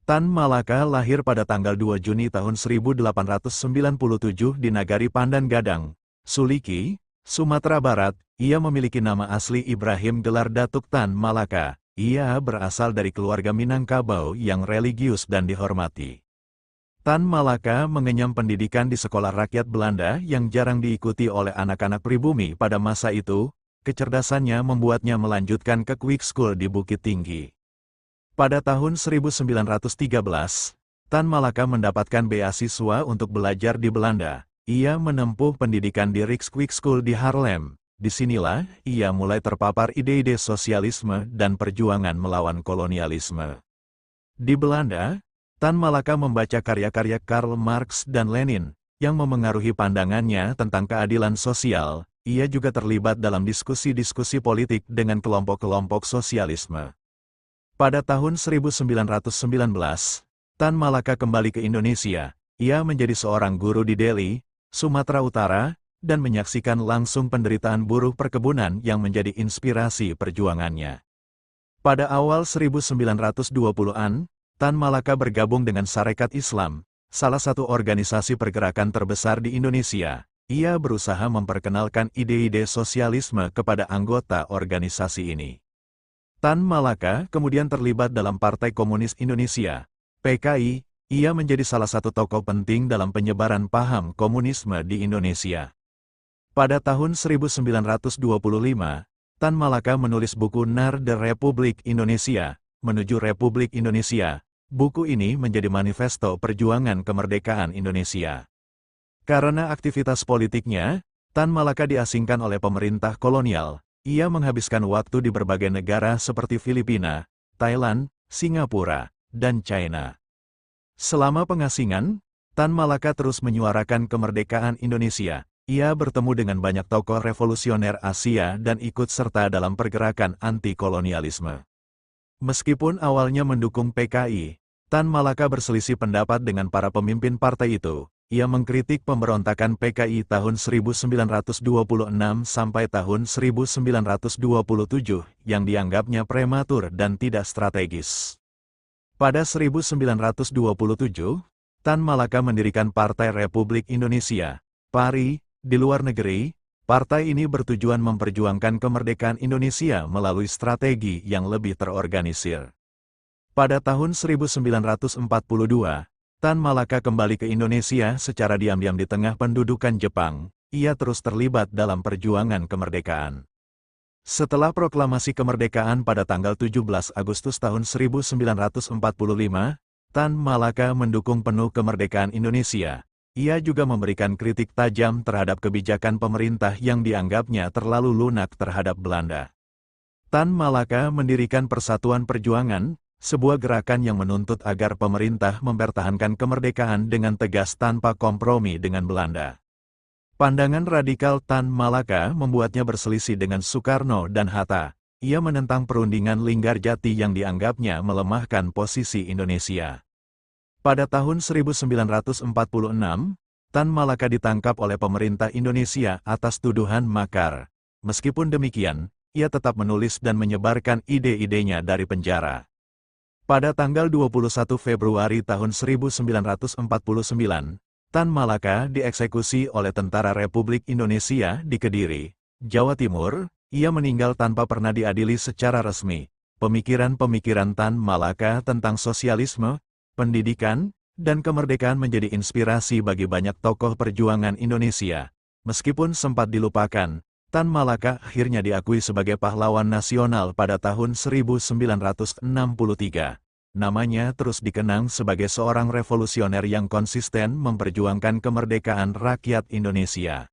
Tan Malaka lahir pada tanggal 2 Juni tahun 1897 di Nagari Pandan Gadang, Suliki, Sumatera Barat. Ia memiliki nama asli Ibrahim gelar Datuk Tan Malaka. Ia berasal dari keluarga Minangkabau yang religius dan dihormati. Tan Malaka mengenyam pendidikan di sekolah rakyat Belanda yang jarang diikuti oleh anak-anak pribumi pada masa itu. Kecerdasannya membuatnya melanjutkan ke Quick School di Bukit Tinggi. Pada tahun 1913, Tan Malaka mendapatkan beasiswa untuk belajar di Belanda. Ia menempuh pendidikan di Rijkskwijk School di Haarlem. Disinilah, ia mulai terpapar ide-ide sosialisme dan perjuangan melawan kolonialisme. Di Belanda, Tan Malaka membaca karya-karya Karl Marx dan Lenin, yang memengaruhi pandangannya tentang keadilan sosial. Ia juga terlibat dalam diskusi-diskusi politik dengan kelompok-kelompok sosialisme. Pada tahun 1919, Tan Malaka kembali ke Indonesia. Ia menjadi seorang guru di Delhi, Sumatera Utara, dan menyaksikan langsung penderitaan buruh perkebunan yang menjadi inspirasi perjuangannya. Pada awal 1920-an, Tan Malaka bergabung dengan Sarekat Islam, salah satu organisasi pergerakan terbesar di Indonesia. Ia berusaha memperkenalkan ide-ide sosialisme kepada anggota organisasi ini. Tan Malaka kemudian terlibat dalam Partai Komunis Indonesia, PKI. Ia menjadi salah satu tokoh penting dalam penyebaran paham komunisme di Indonesia. Pada tahun 1925, Tan Malaka menulis buku Naar de Republiek Indonesia, Menuju Republik Indonesia. Buku ini menjadi manifesto perjuangan kemerdekaan Indonesia. Karena aktivitas politiknya, Tan Malaka diasingkan oleh pemerintah kolonial. Ia menghabiskan waktu di berbagai negara seperti Filipina, Thailand, Singapura, dan China. Selama pengasingan, Tan Malaka terus menyuarakan kemerdekaan Indonesia. Ia bertemu dengan banyak tokoh revolusioner Asia dan ikut serta dalam pergerakan anti-kolonialisme. Meskipun awalnya mendukung PKI, Tan Malaka berselisih pendapat dengan para pemimpin partai itu. Ia mengkritik pemberontakan PKI tahun 1926 sampai tahun 1927 yang dianggapnya prematur dan tidak strategis. Pada 1927, Tan Malaka mendirikan Partai Republik Indonesia, PARI, di luar negeri. Partai ini bertujuan memperjuangkan kemerdekaan Indonesia melalui strategi yang lebih terorganisir. Pada tahun 1942, Tan Malaka kembali ke Indonesia secara diam-diam di tengah pendudukan Jepang. Ia terus terlibat dalam perjuangan kemerdekaan. Setelah proklamasi kemerdekaan pada tanggal 17 Agustus tahun 1945, Tan Malaka mendukung penuh kemerdekaan Indonesia. Ia juga memberikan kritik tajam terhadap kebijakan pemerintah yang dianggapnya terlalu lunak terhadap Belanda. Tan Malaka mendirikan Persatuan Perjuangan, sebuah gerakan yang menuntut agar pemerintah mempertahankan kemerdekaan dengan tegas tanpa kompromi dengan Belanda. Pandangan radikal Tan Malaka membuatnya berselisih dengan Soekarno dan Hatta. Ia menentang perundingan Linggarjati yang dianggapnya melemahkan posisi Indonesia. Pada tahun 1946, Tan Malaka ditangkap oleh pemerintah Indonesia atas tuduhan makar. Meskipun demikian, ia tetap menulis dan menyebarkan ide-idenya dari penjara. Pada tanggal 21 Februari tahun 1949, Tan Malaka dieksekusi oleh Tentara Republik Indonesia di Kediri, Jawa Timur. Ia meninggal tanpa pernah diadili secara resmi. Pemikiran-pemikiran Tan Malaka tentang sosialisme, pendidikan, dan kemerdekaan menjadi inspirasi bagi banyak tokoh perjuangan Indonesia. Meskipun sempat dilupakan, Tan Malaka akhirnya diakui sebagai pahlawan nasional pada tahun 1963. Namanya terus dikenang sebagai seorang revolusioner yang konsisten memperjuangkan kemerdekaan rakyat Indonesia.